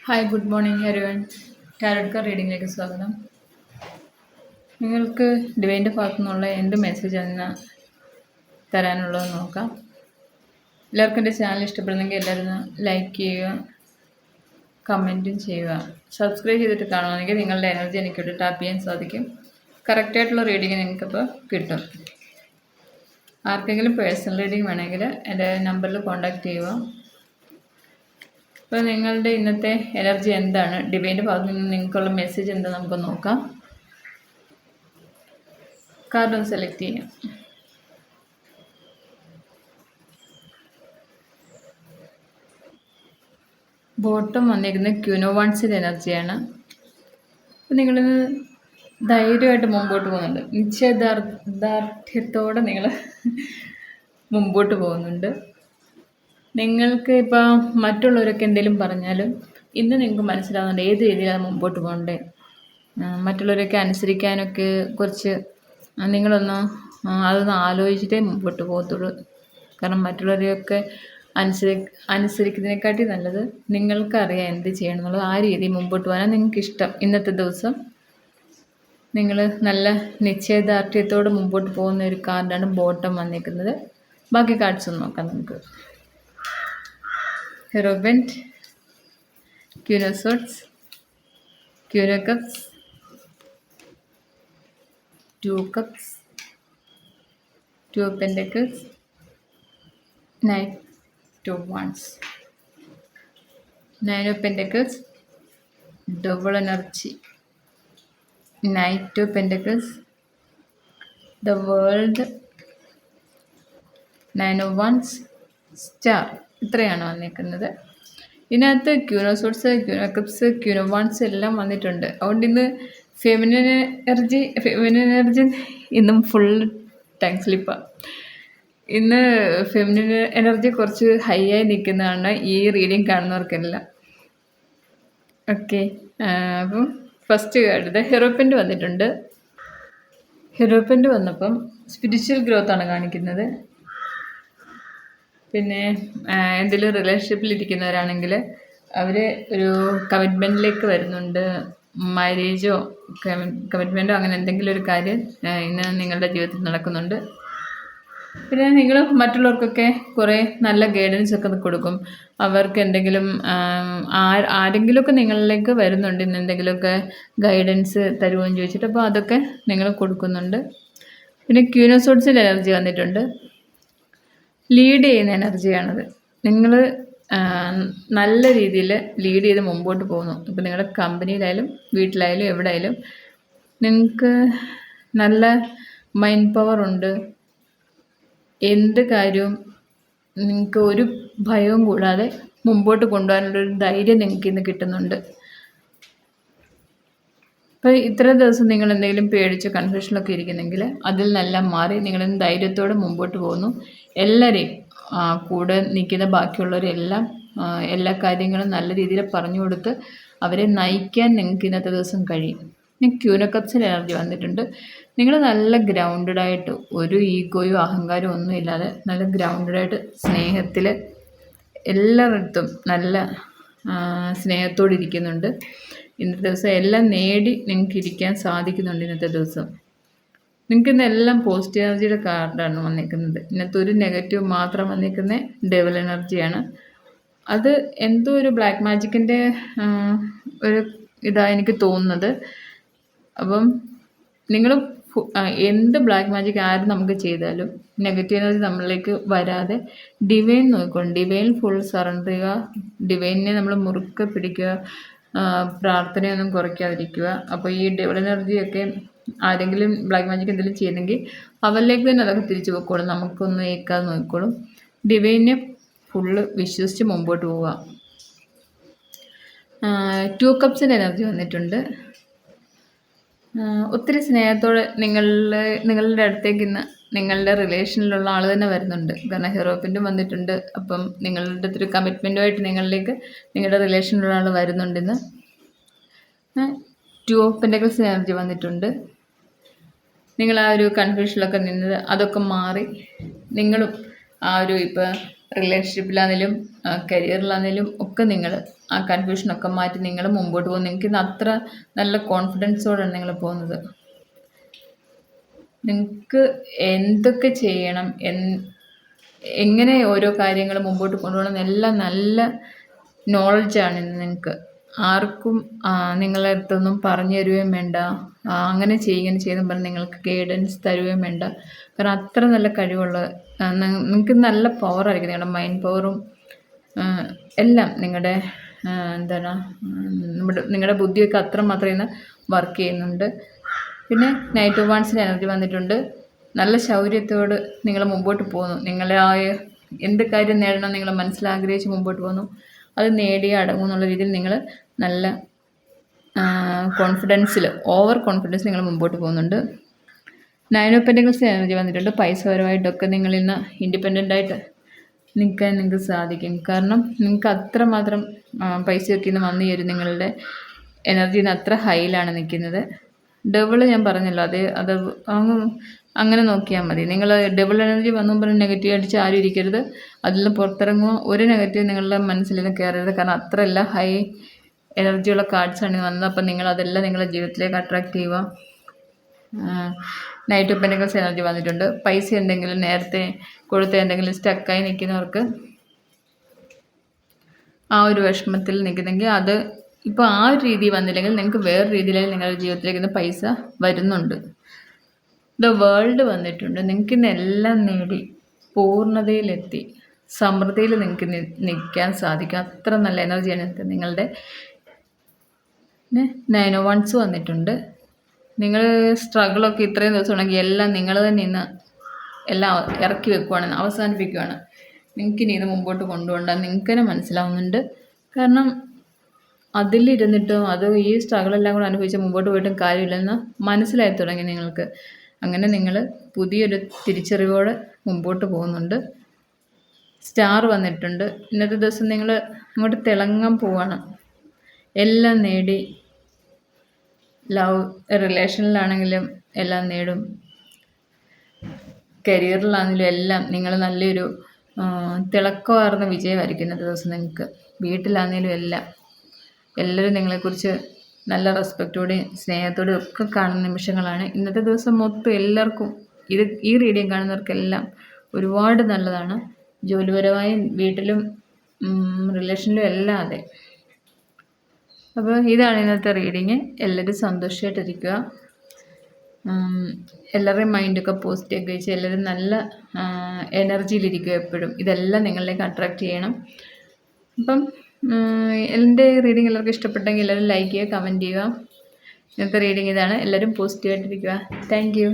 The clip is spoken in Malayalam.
Hi good morning everyone. Tarot card റീഡിങ്ങിലേക്ക് സ്വാഗതം. നിങ്ങൾക്ക് ഡിവൈൻ്റെ ഭാഗത്തു നിന്നുള്ള എന്ത് മെസ്സേജാണ് തരാനുള്ളതെന്ന് നോക്കാം. എല്ലാവർക്കും എൻ്റെ ചാനൽ ഇഷ്ടപ്പെടുന്നെങ്കിൽ എല്ലാവരും ലൈക്ക് ചെയ്യുക, കമൻറ്റും ചെയ്യുക. സബ്സ്ക്രൈബ് ചെയ്തിട്ട് കാണുകയാണെങ്കിൽ നിങ്ങളുടെ എനർജി എനിക്കിട്ട് ടാപ്പ് ചെയ്യാൻ സാധിക്കും. കറക്റ്റായിട്ടുള്ള റീഡിങ് നിങ്ങൾക്കിപ്പോൾ കിട്ടും. ആർക്കെങ്കിലും പേഴ്സണൽ റീഡിങ് വേണമെങ്കിൽ എൻ്റെ നമ്പറിൽ കോൺടാക്റ്റ് ചെയ്യുക. അപ്പോൾ നിങ്ങളുടെ ഇന്നത്തെ എനർജി എന്താണ്, ഡിവൈൻ്റെ ഭാഗത്ത് നിന്ന് നിങ്ങൾക്കുള്ള മെസ്സേജ് എന്താ നമുക്ക് നോക്കാം. കാർഡ് ഒന്ന് സെലക്ട് ചെയ്യാം. ബോട്ടം വന്നിരിക്കുന്ന ക്യൂനോവാൺസിൻ്റെ എനർജിയാണ്. അപ്പോൾ നിങ്ങളിന്ന് ധൈര്യമായിട്ട് മുമ്പോട്ട് പോകുന്നുണ്ട്. നിശ്ചയദാർഢ്യത്തോടെ നിങ്ങൾ മുമ്പോട്ട് പോകുന്നുണ്ട്. നിങ്ങൾക്ക് ഇപ്പോൾ മറ്റുള്ളവരൊക്കെ എന്തെങ്കിലും പറഞ്ഞാലും ഇന്ന് നിങ്ങൾക്ക് മനസ്സിലാവുന്നുണ്ട് ഏത് രീതിയിലാണ് മുമ്പോട്ട് പോകണ്ടേ. മറ്റുള്ളവരൊക്കെ അനുസരിക്കാനൊക്കെ കുറച്ച് അതൊന്ന് ആലോചിച്ചിട്ടേ മുമ്പോട്ട് പോകത്തുള്ളൂ. കാരണം മറ്റുള്ളവരെയൊക്കെ അനുസരിക്കുന്നതിനെക്കാട്ടി നല്ലത് നിങ്ങൾക്കറിയാം എന്ത് ചെയ്യണം എന്നുള്ളത്. ആ രീതിയിൽ മുമ്പോട്ട് പോകാനാണ് നിങ്ങൾക്കിഷ്ടം. ഇന്നത്തെ ദിവസം നിങ്ങൾ നല്ല നിശ്ചയദാർഢ്യത്തോടെ മുമ്പോട്ട് പോകുന്ന ഒരു കാർഡാണ് ബോട്ടം വന്നിരിക്കുന്നത്. ബാക്കി കാർഡ്സ് ഒന്ന് നോക്കാം നമുക്ക്. Hierophant, queen of swords, queen of cups, 2 cups, 2 of pentacles, Knight of Wands, 9 of pentacles, double energy, Knight of pentacles, the world, 9 of Wands, star. ഇത്രയാണ് വന്നിരിക്കുന്നത്. ഇതിനകത്ത് queen of swords, queen of cups, queen of wands എല്ലാം വന്നിട്ടുണ്ട്. അതുകൊണ്ട് ഇന്ന് ഫെമിനിൻ എനർജി ഇന്നും ഫുൾ ടാങ്ക് സ്ലിപ്പാണ്. ഇന്ന് ഫെമിനിൻ എനർജി കുറച്ച് ഹൈ ആയി നിൽക്കുന്നതാണ് ഈ റീഡിങ് കാണുന്നവർക്കെല്ലാം. ഓക്കെ, അപ്പം ഫസ്റ്റ് കാർഡ് ഹെറോപ്പൻ്റ് വന്നിട്ടുണ്ട്. ഹെറോപ്പൻ്റ് വന്നപ്പം സ്പിരിച്വൽ ഗ്രോത്താണ് കാണിക്കുന്നത്. പിന്നെ എന്തെങ്കിലും റിലേഷൻഷിപ്പിലിരിക്കുന്നവരാണെങ്കിൽ അവർ ഒരു കമ്മിറ്റ്മെൻറ്റിലേക്ക് വരുന്നുണ്ട്. മാരേജോ കമ്മിറ്റ്മെൻറ്റോ അങ്ങനെ എന്തെങ്കിലും ഒരു കാര്യം ഇന്ന് നിങ്ങളുടെ ജീവിതത്തിൽ നടക്കുന്നുണ്ട്. പിന്നെ നിങ്ങൾ മറ്റുള്ളവർക്കൊക്കെ കുറേ നല്ല ഗൈഡൻസ് ഒക്കെ കൊടുക്കും. അവർക്ക് എന്തെങ്കിലും ആരെങ്കിലുമൊക്കെ നിങ്ങളിലേക്ക് വരുന്നുണ്ട്, ഇന്ന് എന്തെങ്കിലുമൊക്കെ ഗൈഡൻസ് തരുമോയെന്ന് ചോദിച്ചിട്ട്. അപ്പോൾ അതൊക്കെ നിങ്ങൾ കൊടുക്കുന്നുണ്ട്. പിന്നെ ക്യൂൻ ഓഫ് സോർഡ്സിൻ്റെ എനർജി വന്നിട്ടുണ്ട്. ലീഡ് ചെയ്യുന്ന എനർജിയാണത്. നിങ്ങൾ നല്ല രീതിയിൽ ലീഡ് ചെയ്ത് മുമ്പോട്ട് പോകുന്നു. ഇപ്പോൾ നിങ്ങളുടെ കമ്പനിയിലായാലും വീട്ടിലായാലും എവിടെയായാലും നിങ്ങൾക്ക് നല്ല മൈൻഡ് പവർ ഉണ്ട്. എന്ത് കാര്യവും നിങ്ങൾക്ക് ഒരു ഭയവും കൂടാതെ മുമ്പോട്ട് കൊണ്ടുപോകാനുള്ളൊരു ധൈര്യം നിങ്ങൾക്ക് ഇന്ന് കിട്ടുന്നുണ്ട്. അപ്പോൾ ഇത്ര ദിവസം നിങ്ങൾ എന്തെങ്കിലും പേടിച്ച് കൺഫ്യൂഷനിലൊക്കെ ഇരിക്കുന്നെങ്കിൽ അതിൽ നിന്നെല്ലാം മാറി നിങ്ങൾ ധൈര്യത്തോടെ മുമ്പോട്ട് പോകുന്നു. എല്ലാവരെയും കൂടെ നിൽക്കുന്ന ബാക്കിയുള്ളവരെല്ലാം എല്ലാ കാര്യങ്ങളും നല്ല രീതിയിൽ പറഞ്ഞു കൊടുത്ത് അവരെ നയിക്കാൻ നിങ്ങൾക്ക് ഇന്നത്തെ ദിവസം കഴിയും. പിന്നെ ക്യൂൻ ഓഫ് കപ്സിൻ്റെ എനർജി വന്നിട്ടുണ്ട്. നിങ്ങൾ നല്ല ഗ്രൗണ്ടഡായിട്ട് ഒരു ഈഗോയോ അഹങ്കാരമോ ഒന്നും ഇല്ലാതെ നല്ല ഗ്രൗണ്ടഡായിട്ട് സ്നേഹത്തിൽ എല്ലായിടത്തും നല്ല സ്നേഹത്തോടെ ഇരിക്കുന്നുണ്ട്. ഇന്നത്തെ ദിവസം എല്ലാം നേടി നിങ്ങൾക്ക് ഇരിക്കാൻ സാധിക്കുന്നുണ്ട്. ഇന്നത്തെ ദിവസം നിങ്ങൾക്ക് ഇന്നെല്ലാം പോസിറ്റീവ് എനർജിയുടെ കാർഡാണ് വന്നിരിക്കുന്നത്. ഇന്നത്തെ ഒരു നെഗറ്റീവ് മാത്രം വന്നിരിക്കുന്ന ഡെവൽ എനർജിയാണ്. അത് എന്തോ ഒരു ബ്ലാക്ക് മാജിക്കിൻ്റെ ഒരു ഇതാണ് എനിക്ക് തോന്നുന്നത്. അപ്പം നിങ്ങൾ എന്ത് ബ്ലാക്ക് മാജിക് ആരും നമുക്ക് ചെയ്താലും നെഗറ്റീവ് എനർജി നമ്മളിലേക്ക് വരാതെ ഡിവൈൻ നോക്കിക്കോളും. ഡിവൈൻ ഫുൾ സറണ്ടർ ചെയ്യുക, ഡിവൈനിനെ നമ്മൾ മുറുക്കെ പിടിക്കുക, പ്രാർത്ഥനയൊന്നും കുറയ്ക്കാതിരിക്കുക. അപ്പോൾ ഈ ഡെവൽ എനർജിയൊക്കെ ആരെങ്കിലും ബ്ലാക്ക് മാജിക് എന്തെങ്കിലും ചെയ്യുന്നെങ്കിൽ അവരിലേക്ക് തന്നെ അതൊക്കെ തിരിച്ചു പോയിക്കോളും. നമുക്കൊന്നും ഏൽക്കാതെ നോക്കിക്കോളും. ഡിവൈനെ ഫുള്ള് വിശ്വസിച്ച് മുമ്പോട്ട് പോവുക. 2 കപ്സിൻ്റെ എനർജി വന്നിട്ടുണ്ട്. ഒത്തിരി സ്നേഹത്തോടെ നിങ്ങളുടെ അടുത്തേക്ക് ഇന്ന് നിങ്ങളുടെ റിലേഷനിലുള്ള ആൾ തന്നെ വരുന്നുണ്ട്. കാരണം ഹെറോപ്പിൻ്റും വന്നിട്ടുണ്ട്. അപ്പം നിങ്ങളുടെ ഒരു കമ്മിറ്റ്മെൻറ്റുമായിട്ട് നിങ്ങളുടെ റിലേഷനിലുള്ള ആൾ വരുന്നുണ്ട് ഇന്ന്. 2 ഓഫ് പെൻറ്റക്കിൾസ് എനർജി വന്നിട്ടുണ്ട്. നിങ്ങൾ ആ ഒരു കൺഫ്യൂഷനിലൊക്കെ നിന്നത് അതൊക്കെ മാറി നിങ്ങളും ആ ഒരു ഇപ്പോൾ റിലേഷൻഷിപ്പിലാണെങ്കിലും കരിയറിലാണെങ്കിലും ഒക്കെ നിങ്ങൾ ആ കൺഫ്യൂഷനൊക്കെ മാറ്റി നിങ്ങൾ മുമ്പോട്ട് പോകും. നിങ്ങൾക്ക് ഇന്ന് അത്ര നല്ല കോൺഫിഡൻസോടെയാണ് നിങ്ങൾ പോകുന്നത്. നിങ്ങൾക്ക് എന്തൊക്കെ ചെയ്യണം, എങ്ങനെ ഓരോ കാര്യങ്ങൾ മുമ്പോട്ട് കൊണ്ടുപോകണം എന്നെല്ലാം നല്ല നോളജാണ് ഇന്ന് നിങ്ങൾക്ക്. ആർക്കും നിങ്ങളെ അടുത്തൊന്നും പറഞ്ഞു തരുകയും വേണ്ട, അങ്ങനെ ഇങ്ങനെ ചെയ്യുന്ന പറഞ്ഞ് നിങ്ങൾക്ക് ഗൈഡൻസ് തരുകയും വേണ്ട. കാരണം അത്ര നല്ല കഴിവുള്ള നിങ്ങൾക്ക് നല്ല പവറായിരിക്കും. നിങ്ങളുടെ മൈൻഡ് പവറും എല്ലാം നിങ്ങളുടെ എന്താണ് നിങ്ങളുടെ ബുദ്ധിയൊക്കെ അത്രമാത്രം ഇന്ന് വർക്ക് ചെയ്യുന്നുണ്ട്. പിന്നെ നൈറ്റ് ഓഫ് വാൺസിൻ്റെ എനർജി വന്നിട്ടുണ്ട്. നല്ല ശൗര്യത്തോട് നിങ്ങൾ മുമ്പോട്ട് പോകുന്നു. നിങ്ങളെ എന്ത് കാര്യം നേടണം നിങ്ങൾ മനസ്സിലാഗ്രഹിച്ച് മുമ്പോട്ട് പോകുന്നു. അത് നേടിയേ അടങ്ങും എന്നുള്ള രീതിയിൽ നിങ്ങൾ നല്ല കോൺഫിഡൻസിൽ ഓവർ കോൺഫിഡൻസ് നിങ്ങൾ മുമ്പോട്ട് പോകുന്നുണ്ട്. 9 ഓഫ് പെന്റക്കിൾസ് എനർജി വന്നിട്ടുണ്ട്. പൈസപരമായിട്ടൊക്കെ നിങ്ങൾ ഇന്ന് ഇൻഡിപെൻഡൻ്റായിട്ട് നിൽക്കാൻ നിങ്ങൾക്ക് സാധിക്കും. കാരണം നിങ്ങൾക്ക് അത്രമാത്രം പൈസയൊക്കെ ഇന്ന് വന്നു ചേരും. നിങ്ങളുടെ എനർജി ഇന്ന് അത്ര ഹൈയിലാണ് നിൽക്കുന്നത്. ഡബിൾ ഞാൻ പറഞ്ഞല്ലോ, അത് അങ്ങനെ നോക്കിയാൽ മതി. നിങ്ങൾ ഡബിൾ എനർജി വന്നു പറഞ്ഞ് നെഗറ്റീവ് അടിച്ച് ആരും ഇരിക്കരുത്. അതിൽ നിന്ന് പുറത്തിറങ്ങുമ്പോൾ ഒരു നെഗറ്റീവ് നിങ്ങളുടെ മനസ്സിൽ നിന്ന് കയറരുത്. കാരണം അത്രയല്ല ഹൈ എനർജിയുള്ള കാർഡ്സാണ് വന്നത്. അപ്പം നിങ്ങൾ അതെല്ലാം നിങ്ങളുടെ ജീവിതത്തിലേക്ക് അട്രാക്റ്റ് ചെയ്യുക. നൈറ്റ് ഓഫ് പെന്റക്കിൾസ് എനർജി വന്നിട്ടുണ്ട്. പൈസ എന്തെങ്കിലും നേരത്തെ കൊടുത്ത എന്തെങ്കിലും സ്റ്റക്കായി നിൽക്കുന്നവർക്ക് ആ ഒരു വിഷമത്തിൽ നിൽക്കുന്നെങ്കിൽ അത് ഇപ്പോൾ ആ ഒരു രീതി വന്നില്ലെങ്കിൽ നിങ്ങൾക്ക് വേറെ രീതിയിലായി നിങ്ങളുടെ ജീവിതത്തിലേക്ക് ഇന്ന് പൈസ വരുന്നുണ്ട്. ദ വേൾഡ് വന്നിട്ടുണ്ട്. നിങ്ങൾക്ക് ഇന്ന് എല്ലാം നേടി പൂർണ്ണതയിലെത്തി സമൃദ്ധിയിൽ നിങ്ങൾക്ക് നിൽക്കാൻ സാധിക്കും. അത്ര നല്ല എനർജിയാണ് നിങ്ങളുടെ. പിന്നെ 9 ഓഫ് വൺസ് വന്നിട്ടുണ്ട്. നിങ്ങൾ സ്ട്രഗിളൊക്കെ ഇത്രയും ദിവസം ഉണ്ടെങ്കിൽ എല്ലാം നിങ്ങൾ തന്നെ ഇന്ന് എല്ലാം ഇറക്കി വെക്കുവാണ്, അവസാനിപ്പിക്കുകയാണ്. നിങ്ങൾക്കിനി ഇത് മുമ്പോട്ട് കൊണ്ടുപോകണ്ട നിങ്ങൾക്ക് തന്നെ മനസ്സിലാവുന്നുണ്ട്. കാരണം അതിലിരുന്നിട്ടും ഈ സ്ട്രഗിളെല്ലാം കൂടെ അനുഭവിച്ച് മുമ്പോട്ട് പോയിട്ടും കാര്യമില്ലെന്ന് മനസ്സിലായി തുടങ്ങി നിങ്ങൾക്ക്. അങ്ങനെ നിങ്ങൾ പുതിയൊരു തിരിച്ചറിവോടെ മുമ്പോട്ട് പോകുന്നുണ്ട്. സ്റ്റാർ വന്നിട്ടുണ്ട്. ഇന്നത്തെ ദിവസം നിങ്ങൾ അങ്ങോട്ട് തിളങ്ങാൻ പോവാണ്. എല്ലാം നേടി ലവ് റിലേഷനിലാണെങ്കിലും എല്ലാം നേടും, കരിയറിലാണെങ്കിലും എല്ലാം നിങ്ങൾ നല്ലൊരു തിളക്കമാർന്ന വിജയമായിരിക്കും ഇന്നത്തെ ദിവസം നിങ്ങൾക്ക്. വീട്ടിലാണെങ്കിലും എല്ലാവരും നിങ്ങളെക്കുറിച്ച് നല്ല റെസ്പെക്റ്റോടെയും സ്നേഹത്തോടെയും ഒക്കെ കാണുന്ന നിമിഷങ്ങളാണ് ഇന്നത്തെ ദിവസം. മൊത്തം എല്ലാവർക്കും ഈ റീഡിങ് കാണുന്നവർക്കെല്ലാം ഒരുപാട് നല്ലതാണ്. ജോലിപരമായും വീട്ടിലും റിലേഷനിലും എല്ലാം അതെ. അപ്പോൾ ഇതാണ് ഇന്നത്തെ റീഡിങ്. എല്ലാവരും സന്തോഷമായിട്ടിരിക്കുക. എല്ലാവരുടെയും മൈൻഡൊക്കെ പോസിറ്റീവൊക്കെ വെച്ച് എല്ലാവരും നല്ല എനർജിയിലിരിക്കുക എപ്പോഴും. ഇതെല്ലാം നിങ്ങളിലേക്ക് അട്രാക്റ്റ് ചെയ്യണം. അപ്പം എൻ്റെ റീഡിങ് എല്ലാവർക്കും ഇഷ്ടപ്പെട്ടെങ്കിൽ എല്ലാവരും ലൈക്ക് ചെയ്യുക, കമൻറ്റ് ചെയ്യുക. ഇന്നത്തെ റീഡിങ് ഇതാണ്. എല്ലാവരും പോസിറ്റീവായിട്ടിരിക്കുക. Thank you.